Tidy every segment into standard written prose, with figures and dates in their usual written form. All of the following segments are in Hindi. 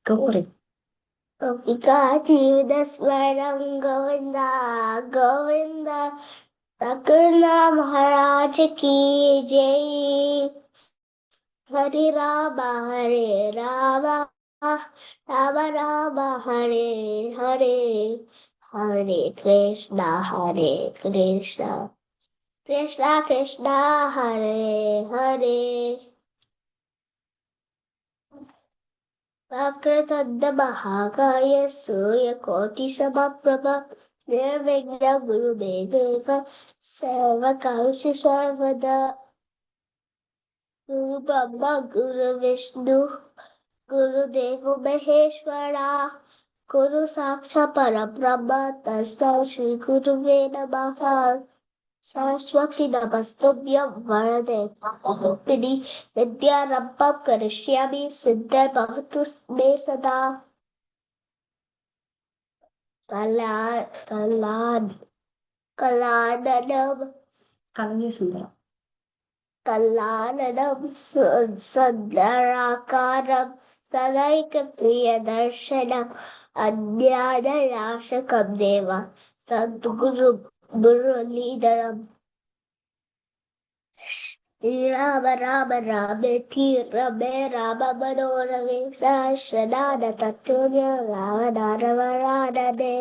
Go for it. गोपिका जीवदस्मरणं गोविंद गोविंद रघुना महाराज की जय। हरे राम राम राम हरे हरे, हरे कृष्णा कृष्णा कृष्णा हरे हरे। वक्रतुण्डमहाकाय सूर्यकोटिसमप्रभा निर्विघ्नं कुरु मे देव सर्वकार्येषु सर्वदा। गुरु ब्रह्मा गुरु विष्णु गुरुदेवो महेश्वरा, गुरु साक्षात् परब्रह्म तस्मै श्री गुरुवे नमः। सरस्वती नमस्तुभ्यं वरदे कामरूपिणि विद्यारम्भं करिष्यामि सिद्धिर्भवतु मे सदा। कलाननं सुन्दराकारं सदैकप्रियदर्शनम् अज्ञाननाशकं देव सद्गुरुं मुरलीधरम्। श्रीराम राम रामेति रमे राम मनोरमे सहस्रनाम तत्तुल्य रावणारवरानने।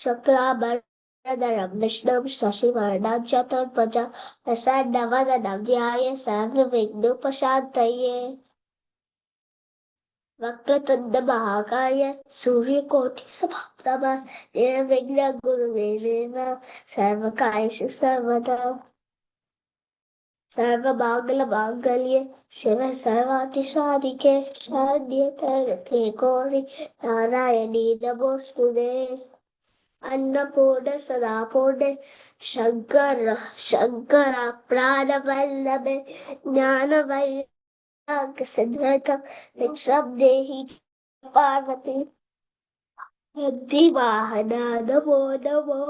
शुक्लांबरधरं विष्णुं शशिवर्णं चतुर्भुजं प्रसन्नवदनं ध्यायेत् सर्वविघ्नोपशान्तये। वक्रतुण्डमहाकाय सूर्यकोटिसमप्रभा निर्विघ्नं कुरु मे देव सर्वकार्येषु सर्वदा। सर्वमङ्गलमाङ्गल्ये शिवे सर्वार्थसाधिके शरण्ये त्र्यम्बके गौरी नारायणी नमोस्तुते। अन्नपूर्णे सदापूर्णे शंकर प्राणवल्लभे ज्ञानवैराग्यसिद्ध्यर्थं भिक्षां देहि पार्वती। बुद्धिवाहना नमो नमो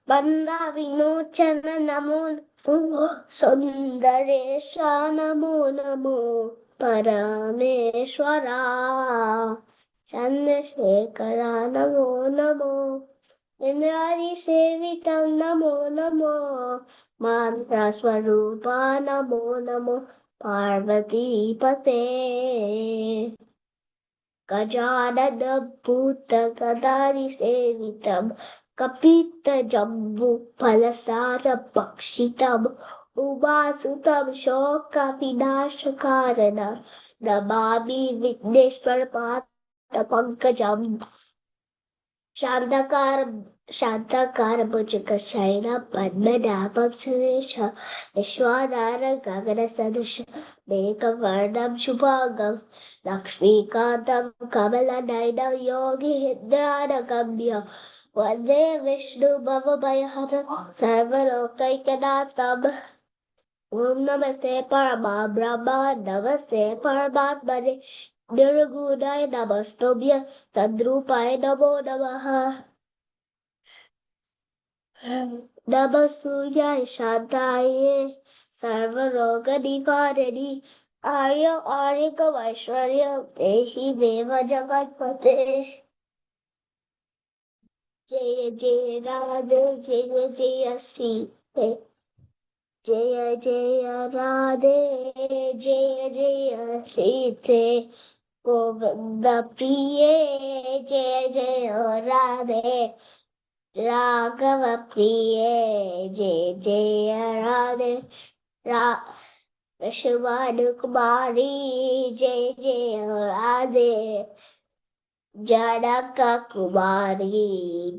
बन्धविमोचन नमो नमो सुन्दरेश नमो नमो परमेश्वरा चन्द्रशेखरा नमो नमो इंद्रादिसेवितं नमो नमो मंत्रस्वरूपा नमो नमो पार्वतीपते। गजाननं भूतगणाधिसेवितं कपित्थजम्बूफलसारभक्षितम् उमासुतं शोकविनाशकारणं नमामि विघ्नेश्वरपादपङ्कजम्। शान्ताकारं पद्मनाभं सुरेशं विश्वाधारं गगनसदृशं मेघवर्णं शुभांगं लक्ष्मीकान्तं कमलनयनं योगिनिद्रानगम्यं वन्दे विष्णुं भवभयहरं सर्वलोकैकनाथम्। ॐ नमस्ते परब्रह्म नमस्ते परमात्मने निर्गुणाय नमस्तुभ्यं सद्रूपाय नमो नमः। नमः सूर्याय शान्ताय सर्वरोगनिवारिणे आर्योग्यैश्वर्यं देहि देव जगत्पते। जय जय राधे जय जय सीते जय जय राधे जय जय सीते गोविंद प्रिये जय जय राधे राघव प्रिये जय जय राधे शिवानुकुमारी जय जय राधे जनक कुमारी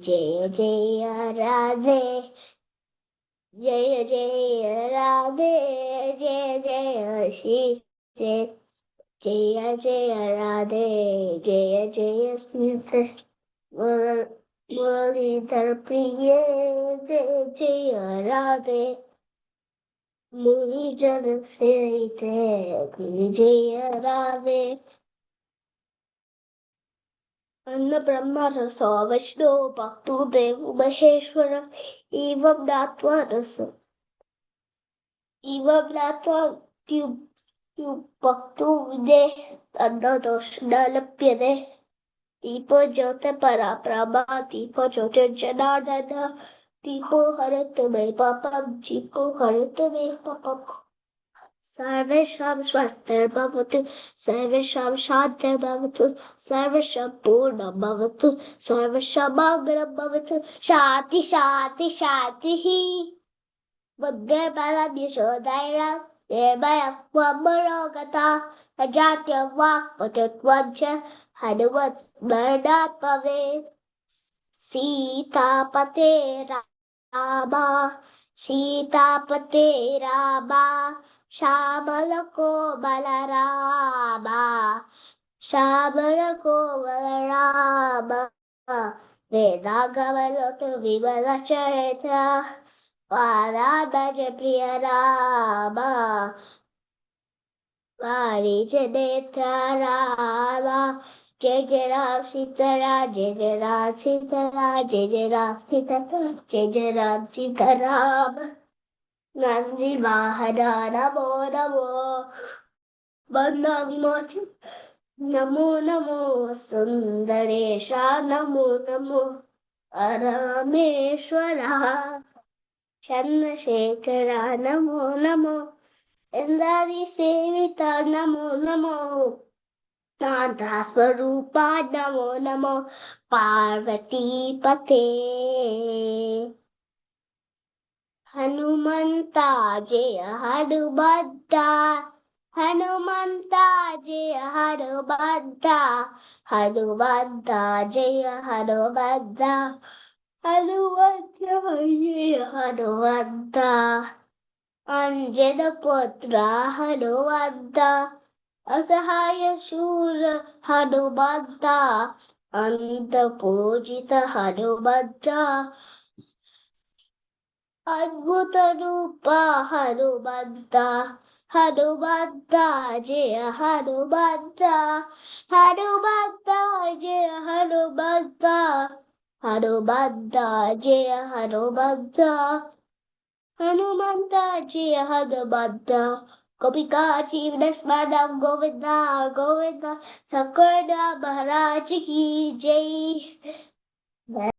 जय जय राधे जय जय राधे जय जय सीते जय जय राधे जय जय सीते मुरलीधर प्रिय जय जय राधे मुरलीधर सेविते जय राधे। अन्न ब्रह्म रसो विष्णु भक्तो देव महेश्वर एवं ज्ञात्वा भक्तो विदे अन्नदोष न लभ्यते दीपो ज्योतिपरा प्रभा दीपो ज्योतिर्जनार्दन दीपो हरतु मे पापं दीपो हरतु मे पापम् सर्वेषां स्वस्तिर्भवतु सर्वेषां शान्तिर्भवतु सर्वेषां पूर्णं भवतु सर्वेषां मङ्गलं भवतु शान्ति शान्ति शान्तिः बुद्धिर्बलं यशोधैर्यं निर्भयं त्वमरोगता अजाड्यं वाक्पटुत्वं च हनुमत्स्मरणात् भवेत् सीतापते रामा सीतापते रामा श्यामलको बलरामा श्यामलको बलरामा वेदागमलोतु विमलचरित्र वाराभज प्रिय रामा वाणिज्यनेत्र रामा जय जय राम सीताराम जय जय राम सीताराम जय जय राम सीताराम जय जय राम सीताराम नंदी वाहना नमो नमो बंदा विमोचन नमो नमो सुंदरेशा नमो नमो रामेश्वरा चंद्रशेखरा नमो नमो इंद्रादी सेविता नमो नमो स्वरूपा नमो नमो पार्वती पते हनुमंता जय हनुमंता हनुमंता जय हनुमंता हनुमंता जय हनुमंता हनुमंता जय हनुमंता अंजन पुत्र हनुमंता असहाय शूर हनुमंता अंत पूजित हनुमंता अद्भुत रूपा हनुमंता हनुमंता जय हनुमंता हनुमंता जय हनुमंता हनुमंता जय हनुमंता हनुमंता जय हनुमंता गोपिका जीवन स्मरणं गोविंदा गोविंदा शंकर महाराज की जय।